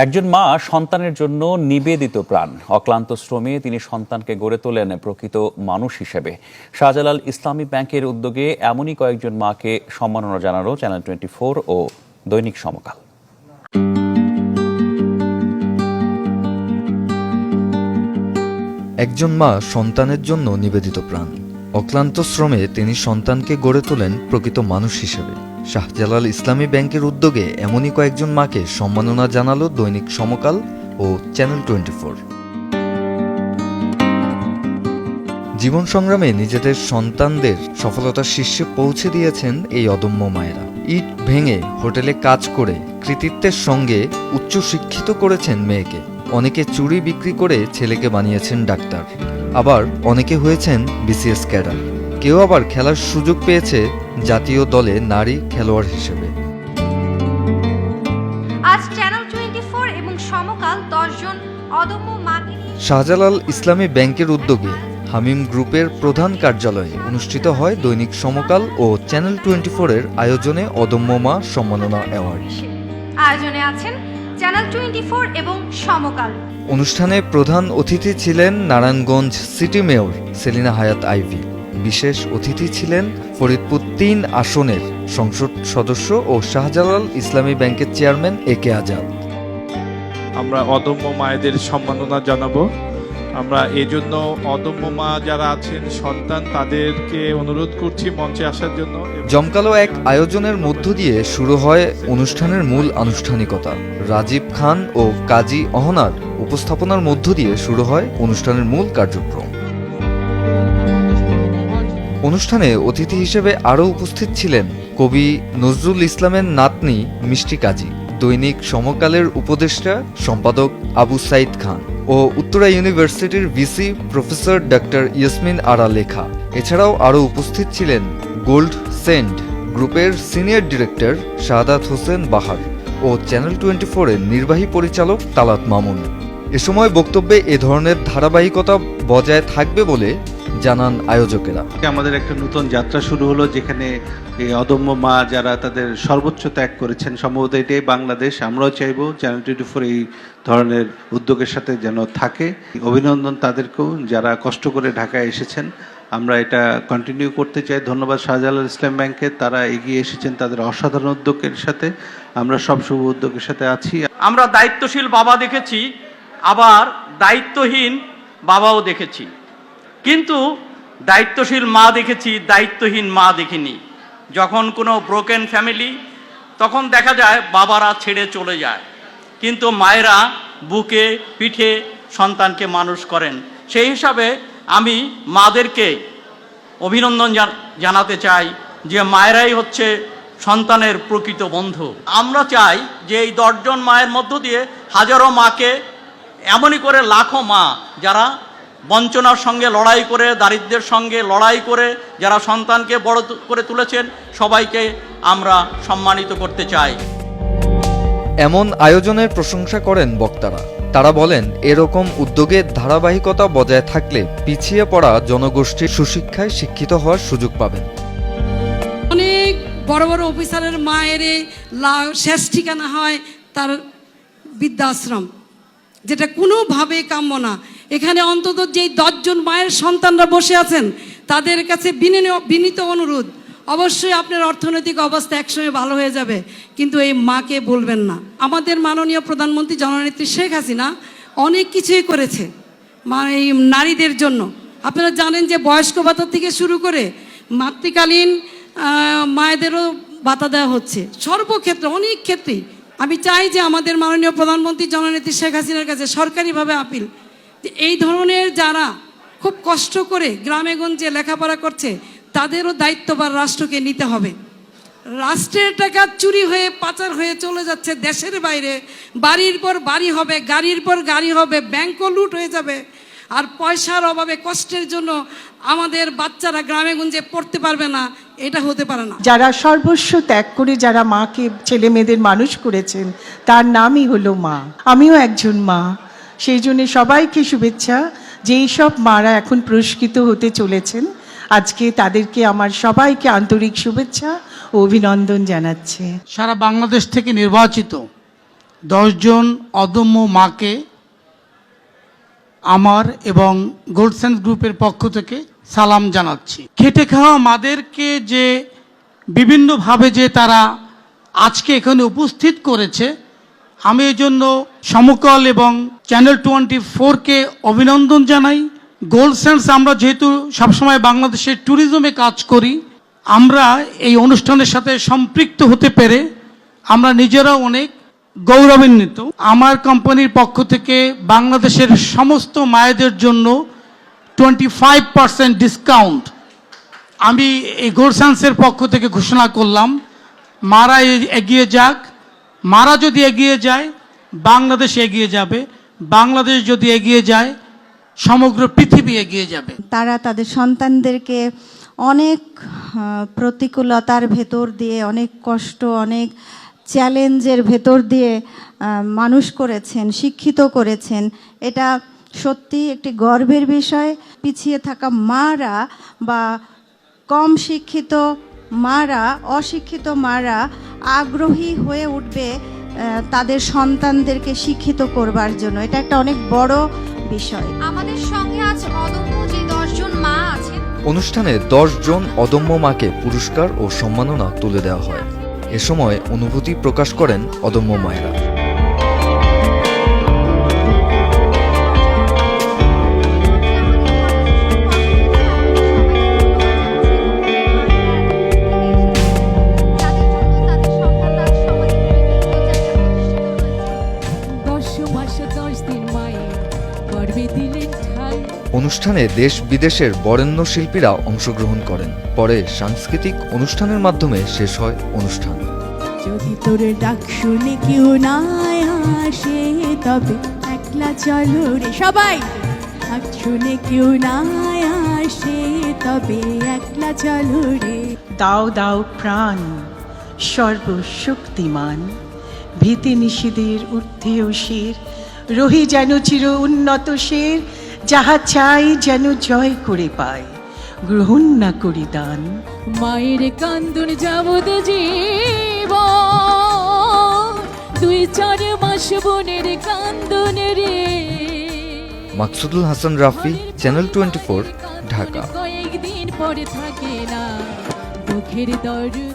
একজন মা সন্তানের জন্য নিবেদিত প্রাণ। অক্লান্ত শ্রমে তিনি সন্তানকে গড়ে তোলেন প্রকৃত মানুষ হিসেবে। শাহজালাল ইসলামী ব্যাংকের উদ্যোগে এমনই কয়েকজন মাকে সম্মাননা জানালো চ্যানেল 24 ও দৈনিক সমকাল। একজন মা সন্তানের জন্য নিবেদিত প্রাণ। অক্লান্ত শ্রমে তিনি সন্তানকে গড়ে তোলেন প্রকৃত মানুষ হিসেবে। শাহজালাল ইসলামী ব্যাংকের উদ্যোগে এমনই কয়েকজন মাকে সম্মাননা জানালো দৈনিক সমকাল ও চ্যানেল 24। জীবন সংগ্রামে নিজেদের সন্তানদের সফলতার শীর্ষে পৌঁছে দিয়েছেন এই অদম্য মায়েরা। ইট ভেঙে হোটেলে কাজ করে কৃতিত্বের সঙ্গে উচ্চশিক্ষিত করেছেন মেয়েকে। অনেকে চুড়ি বিক্রি করে ছেলেকে বানিয়েছেন ডাক্তার, আবার অনেকে হয়েছেন বিসিএস ক্যাডার, কেউ আবার খেলার সুযোগ পেয়েছে জাতীয় দলে নারী খেলোয়াড় হিসেবে। আজ চ্যানেল 24 এবং সমকাল 10 জন অদম্য মাকে শাহজালাল ইসলামী ব্যাংকের উদ্যোগে হামিম গ্রুপের প্রধান কার্যালয়ে অনুষ্ঠিত হয় দৈনিক সমকাল ও চ্যানেল 24 এর আয়োজনে অদম্য মা সম্মাননা অ্যাওয়ার্ড। আয়োজনে আছেন চ্যানেল 24 এবং সমকাল। অনুষ্ঠানে প্রধান অতিথি ছিলেন নারায়ণগঞ্জ সিটি মেয়র সেলিনা হায়াত আইভি। বিশেষ অতিথি ছিলেন ফরিদপুর 3 আসনের সংসদ সদস্য ও শাহজালাল ইসলামী ব্যাংকের চেয়ারম্যান একে আজাদ। আমরা অদম্য মায়েদের সম্মাননা জানাবো। আমরা এজন্য অদম্য মা যারা আছেন সন্তান, তাদেরকে অনুরোধ করছি মঞ্চে আসার জন্য। জমকালো এক আয়োজনের মধ্য দিয়ে শুরু হয় অনুষ্ঠানের মূল আনুষ্ঠানিকতা। রাজীব খান ও কাজী অহনার উপস্থাপনার মধ্য দিয়ে শুরু হয় অনুষ্ঠানের মূল কার্যক্রম। অনুষ্ঠানে অতিথি হিসেবে আরও উপস্থিত ছিলেন কবি নজরুল ইসলামের নাতনি মিষ্টি কাজী, দৈনিক সমকালের উপদেষ্টা সম্পাদক আবু সাইদ খান ও উত্তরা ইউনিভার্সিটির ভিসি প্রফেসর ডক্টর ইয়াসমিন আরা লেখা। এছাড়াও আরও উপস্থিত ছিলেন গোল্ড সেন্ড গ্রুপের সিনিয়র ডিরেক্টর শাহাদাত হোসেন বাহার ও চ্যানেল 24 এর নির্বাহী পরিচালক তালাত মামুন। এ সময় বক্তব্যে এ ধরনের ধারাবাহিকতা বজায় থাকবে বলে জানান আয়োজকেরা। আমাদের একটা নতুন যাত্রা শুরু হলো, যেখানে এই অদম্য মা যারা তাদের সর্বোচ্চ ত্যাগ করেছেন, সম্ভবত এটাই বাংলাদেশ। আমরাও চাইবো চ্যানেল 24 এই ধরনের উদ্যোগের সাথে যেন থাকে। অভিনন্দন তাদেরকেও যারা কষ্ট করে ঢাকায় এসেছেন। আমরা এটা কন্টিনিউ করতে চাই। ধন্যবাদ শাহজালাল ইসলাম ব্যাংকে, তারা এগিয়ে এসেছেন তাদের অসাধারণ উদ্যোগের সাথে। আমরা সব শুভ উদ্যোগের সাথে আছি। আমরা দায়িত্বশীল বাবা দেখেছি, আবার দায়িত্বহীন বাবাও দেখেছি, কিন্তু দায়িত্বশীল মা দেখেছি, দায়িত্বহীন মা দেখিনি। যখন কোনো ব্রোকেন ফ্যামিলি, তখন দেখা যায় বাবারা ছেড়ে চলে যায়, কিন্তু মায়েরা বুকে পিঠে সন্তানকে মানুষ করেন। সেই হিসাবে আমি মাদেরকে অভিনন্দন জানাতে চাই যে মায়েরাই হচ্ছে সন্তানের প্রকৃত বন্ধু। আমরা চাই যে এই 10 জন মায়ের মধ্য দিয়ে হাজারো মাকে, এমনই করে লাখো মা যারা বঞ্চনার সঙ্গে লড়াই করে, দারিদ্র্যের সঙ্গে লড়াই করে যারা সন্তানকে বড় করে তুলেছেন, সবাইকে আমরা সম্মানিত করতে চাই। এমন আয়োজনের প্রশংসা করেন বক্তারা। তারা বলেন, এরকম উদ্যোগের ধারাবাহিকতা বজায় থাকলে পিছিয়ে পড়া জনগোষ্ঠীর সুশিক্ষায় শিক্ষিত হওয়ার সুযোগ পাবেন। অনেক বড় বড় অফিসারের মায়ের শেষ ঠিকানা হয় তার বৃদ্ধাশ্রম, যেটা কোনোভাবে কাম্য না। এখানে অন্তত যেই 10 জন মায়ের সন্তানরা বসে আছেন, তাদের কাছে বিনীত অনুরোধ, অবশ্যই আপনার অর্থনৈতিক অবস্থা একসময় ভালো হয়ে যাবে, কিন্তু এই মাকে বলবেন না। আমাদের মাননীয় প্রধানমন্ত্রী জননেত্রী শেখ হাসিনা অনেক কিছুই করেছে এই নারীদের জন্য। আপনারা জানেন যে বয়স্ক ভাতা থেকে শুরু করে মাতৃকালীন মায়েদেরও ভাতা দেওয়া হচ্ছে। সর্বক্ষেত্রে, অনেক ক্ষেত্রেই আমি চাই যে আমাদের মাননীয় প্রধানমন্ত্রী জননেত্রী শেখ হাসিনার কাছে সরকারিভাবে আপিল, যে এই ধরনের যারা খুব কষ্ট করে গ্রামে গঞ্জে লেখাপড়া করছে, তাদেরও দায়িত্বভার রাষ্ট্রকে নিতে হবে। রাষ্ট্রের টাকা চুরি হয়ে পাচার হয়ে চলে যাচ্ছে দেশের বাইরে। বাড়ির পর বাড়ি হবে, গাড়ির পর গাড়ি হবে, ব্যাংকও লুট হয়ে যাবে। আর পয়সার অভাবে, কষ্টের জন্য আমাদের বাচ্চারা গ্রামে গঞ্জে পড়তে পারবে না, এটা হতে পারে না। যারা সর্বস্ব ত্যাগ করে যারা মাকে, ছেলে মেয়েদের মানুষ করেছেন, তার নামই হলো মা। আমিও একজন মা, সেই জন্য সবাইকে শুভেচ্ছা যে এইসব মারা এখন পুরস্কৃত হতে চলেছেন। আজকে তাদেরকে আমার সবাইকে আন্তরিক শুভেচ্ছা ও অভিনন্দন জানাচ্ছি। সারা বাংলাদেশ থেকে নির্বাচিত 10 জন অদম্য মাকে আমার এবং গোল্ডসেন্স গ্রুপের পক্ষ থেকে সালাম জানাচ্ছি। খেটে খাওয়া মাদেরকে যে বিভিন্নভাবে যে তারা আজকে এখানে উপস্থিত করেছে, আমি এই জন্য সমকল এবং চ্যানেল 24-কে অভিনন্দন জানাই। গোল্ডসেন্স আমরা যেহেতু সবসময় বাংলাদেশের ট্যুরিজমে কাজ করি, আমরা এই অনুষ্ঠানের সাথে সম্পৃক্ত হতে পেরে আমরা নিজেরাও অনেক গৌরবান্বিত। আমার কোম্পানির পক্ষ থেকে বাংলাদেশের সমস্ত মায়েদের জন্য 25% ডিসকাউন্ট আমি এই গোল্ডসেন্সের পক্ষ থেকে ঘোষণা করলাম। মারা এগিয়ে যাক, মারা যদি এগিয়ে যায় বাংলাদেশ এগিয়ে যাবে, বাংলাদেশ যদি এগিয়ে যায় সমগ্র পৃথিবী এগিয়ে যাবে। তারা তাদের সন্তানদেরকে অনেক প্রতিকূলতার ভেতর দিয়ে, অনেক কষ্ট, অনেক চ্যালেঞ্জের ভেতর দিয়ে মানুষ করেছেন, শিক্ষিত করেছেন। এটা সত্যি একটি গর্বের বিষয়। পিছিয়ে থাকা মারা বা কম শিক্ষিত মারা, অশিক্ষিত মারা আগ্রহী হয়ে উঠবে তাদের সন্তানদেরকে শিক্ষিত করবার জন্য। এটা একটা অনেক বড় বিষয়। আমাদের সঙ্গে আজ অদম্য যে 10 জন মা আছেন। অনুষ্ঠানে 10 জন অদম্য মাকে পুরস্কার ও সম্মাননা তুলে দেওয়া হয়। এ সময় অনুভূতি প্রকাশ করেন অদম্য মায়েরা। অনুষ্ঠানে দেশ বিদেশের বরেণ্য শিল্পীরা অংশগ্রহণ করেন। পরে সাংস্কৃতিক অনুষ্ঠানের মাধ্যমে শেষ হয় অনুষ্ঠান। যদি তোর ডাক শুনে কেউ না আসে তবে একলা চলো রে সবাই, ডাক শুনে কেউ না আসে তবে একলা চলো রে। দাও দাও প্রাণ সর্বশক্তিমান, ভীতি নিষেধের ঊর্ধ্বে শির, রহি যেন চির উন্নত শির, যাহা চাই যেন জয় করে পায়, গ্রহণ না করি দান। মায়ের কান্দন যাবদ জীব, 2-4 মাস বোনের কান্দন রে। মাকসুদুল হাসান রাফি, চ্যানেল 24, ঢাকা। কয়েকদিন পরে থাকে না দুঃখের দরদি।